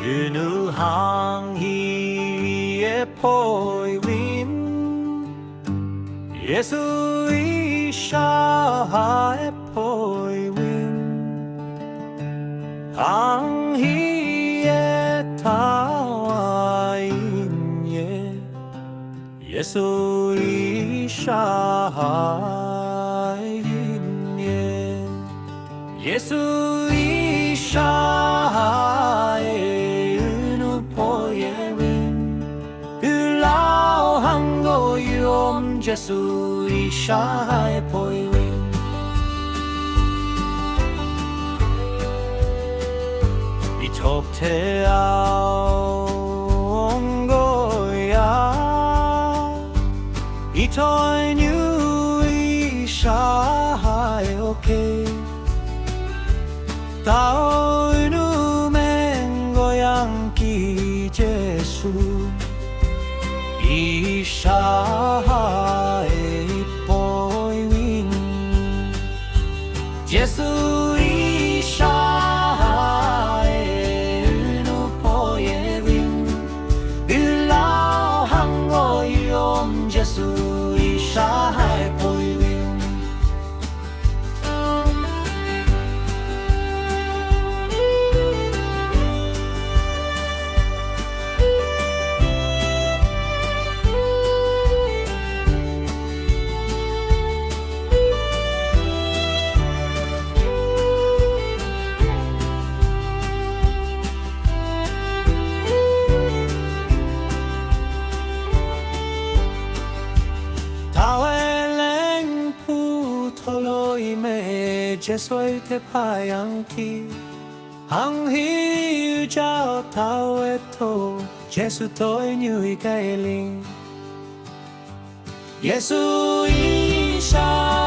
은우 항히에 보이윈 예수 이샤에 보이윈 항히에 타와인 예수 이샤인 예수 이샤의 은우 보예윈 을라오한 고유옴 예수 이샤의 보이윈 이톡태아온 거야 이토뉴 이샤의 오케이 다오누멘 고향 기제수 이샤의 보이윈 예수 이샤의 은우 보예윈 을라오한 고유옴 예수 이샤의 보이윈 제소의 대파양키 항히 유자오 타오에토 제수토의 뉴이가엘링 예수 이샤